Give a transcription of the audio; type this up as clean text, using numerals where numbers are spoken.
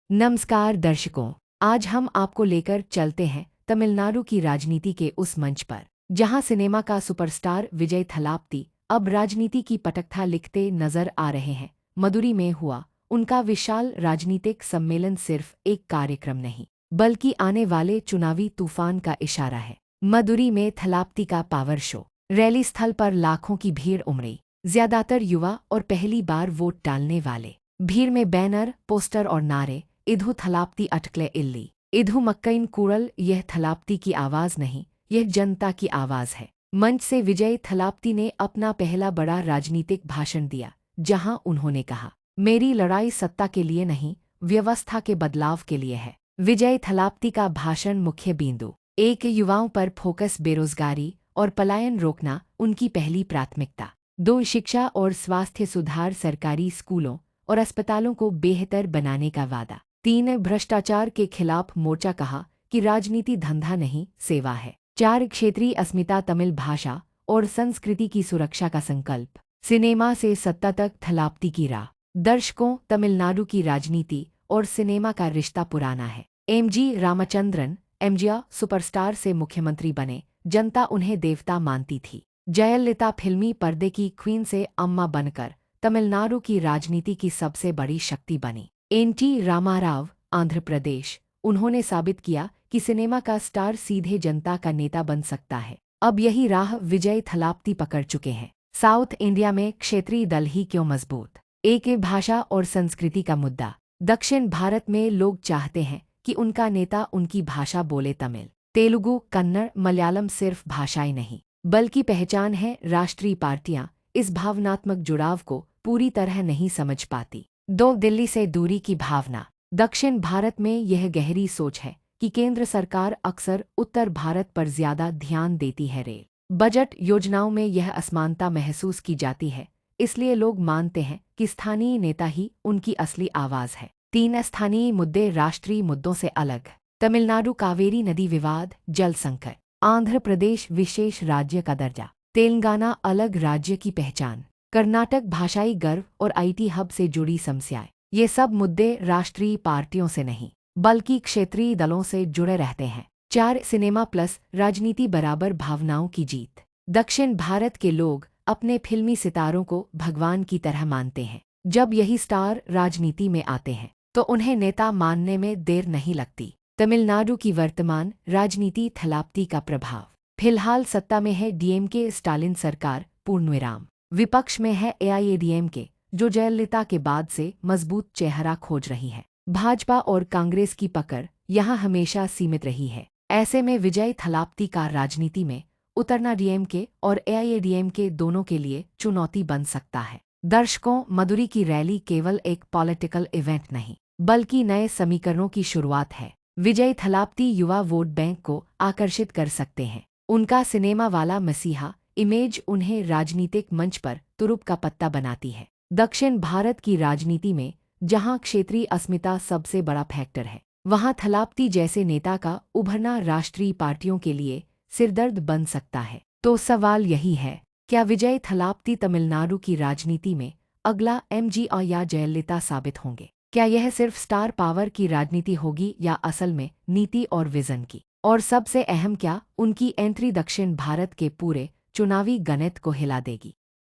नमस्कार दर्शकों, आज हम आपको लेकर चलते हैं तमिलनाडु की राजनीति के उस मंच पर जहां सिनेमा का सुपरस्टार विजय थलापति अब राजनीति की पटकथा लिखते नजर आ रहे हैं। मदुरै में हुआ उनका विशाल राजनीतिक सम्मेलन सिर्फ एक कार्यक्रम नहीं, बल्कि आने वाले चुनावी तूफान का इशारा है। मदुरै में थलापति का पावर शो, रैली स्थल पर लाखों की भीड़ उमड़ी, ज्यादातर युवा और पहली बार वोट डालने वाले। भीड़ में बैनर, पोस्टर और नारे, इधु थलापति अटकले इल्ली, इधु मक्कइन कूड़ल। यह थलापति की आवाज़ नहीं, यह जनता की आवाज़ है। मंच से विजय थलापति ने अपना पहला बड़ा राजनीतिक भाषण दिया, जहां उन्होंने कहा, मेरी लड़ाई सत्ता के लिए नहीं, व्यवस्था के बदलाव के लिए है। विजय थलापति का भाषण मुख्य बिंदु एक, युवाओं पर फोकस, बेरोजगारी और पलायन रोकना उनकी पहली प्राथमिकता। 2, शिक्षा और स्वास्थ्य सुधार, सरकारी स्कूलों और अस्पतालों को बेहतर बनाने का वादा। 3, भ्रष्टाचार के खिलाफ मोर्चा, कहा कि राजनीति धंधा नहीं, सेवा है। 4, क्षेत्रीय अस्मिता, तमिल भाषा और संस्कृति की सुरक्षा का संकल्प। सिनेमा से सत्ता तक थलापति की राह। दर्शकों, तमिलनाडु की राजनीति और सिनेमा का रिश्ता पुराना है। एमजी रामचंद्रन, एमजीआर सुपरस्टार से मुख्यमंत्री बने, जनता उन्हें देवता मानती थी। जयललिता फिल्मी पर्दे की क्वीन से अम्मा बनकर तमिलनाडु की राजनीति की सबसे बड़ी शक्ति बनी। एनटी रामाराव, आंध्र प्रदेश, उन्होंने साबित किया कि सिनेमा का स्टार सीधे जनता का नेता बन सकता है। अब यही राह विजय थलापति पकड़ चुके हैं। साउथ इंडिया में क्षेत्रीय दल ही क्यों मजबूत? एक, भाषा और संस्कृति का मुद्दा। दक्षिण भारत में लोग चाहते हैं कि उनका नेता उनकी भाषा बोले। तमिल, तेलुगु, कन्नड़, मलयालम सिर्फ भाषाएं नहीं, बल्कि पहचान है। राष्ट्रीय पार्टियां इस भावनात्मक जुड़ाव को पूरी तरह नहीं समझ पाती। 2, दिल्ली से दूरी की भावना। दक्षिण भारत में यह गहरी सोच है कि केंद्र सरकार अक्सर उत्तर भारत पर ज्यादा ध्यान देती है। रेल बजट योजनाओं में यह असमानता महसूस की जाती है, इसलिए लोग मानते हैं कि स्थानीय नेता ही उनकी असली आवाज़ है। 3, स्थानीय मुद्दे राष्ट्रीय मुद्दों से अलग। तमिलनाडु कावेरी नदी विवाद, जल संकट। आंध्र प्रदेश विशेष राज्य का दर्जा। तेलंगाना अलग राज्य की पहचान। कर्नाटक भाषाई गर्व और आईटी हब से जुड़ी समस्याएं। ये सब मुद्दे राष्ट्रीय पार्टियों से नहीं, बल्कि क्षेत्रीय दलों से जुड़े रहते हैं। 4, सिनेमा प्लस राजनीति बराबर भावनाओं की जीत। दक्षिण भारत के लोग अपने फिल्मी सितारों को भगवान की तरह मानते हैं। जब यही स्टार राजनीति में आते हैं तो उन्हें नेता मानने में देर नहीं लगती। तमिलनाडु की वर्तमान राजनीति, थलापति का प्रभाव। फिलहाल सत्ता में है डीएमके स्टालिन सरकार, पूर्णविराम। विपक्ष में है एआईएडीएमके, जो जयललिता के बाद से मजबूत चेहरा खोज रही है। भाजपा और कांग्रेस की पकड़ यहां हमेशा सीमित रही है। ऐसे में विजय थलापति का राजनीति में उतरना डीएमके और एआईएडीएमके दोनों के लिए चुनौती बन सकता है। दर्शकों, मदुरै की रैली केवल एक पॉलिटिकल इवेंट नहीं, बल्कि नए समीकरणों की शुरुआत है। विजय थलापति युवा वोट बैंक को आकर्षित कर सकते हैं। उनका सिनेमा वाला मसीहा इमेज उन्हें राजनीतिक मंच पर तुरुप का पत्ता बनाती है। दक्षिण भारत की राजनीति में जहां क्षेत्रीय अस्मिता सबसे बड़ा फैक्टर है, वहां थलापति जैसे नेता का उभरना राष्ट्रीय पार्टियों के लिए सिरदर्द बन सकता है। तो सवाल यही है, क्या विजय थलापति तमिलनाडु की राजनीति में अगला एमजीआर या जयललिता साबित होंगे? क्या यह सिर्फ स्टार पावर की राजनीति होगी या असल में नीति और विजन की? और सबसे अहम, क्या उनकी एंट्री दक्षिण भारत के पूरे चुनावी गणित को हिला देगी?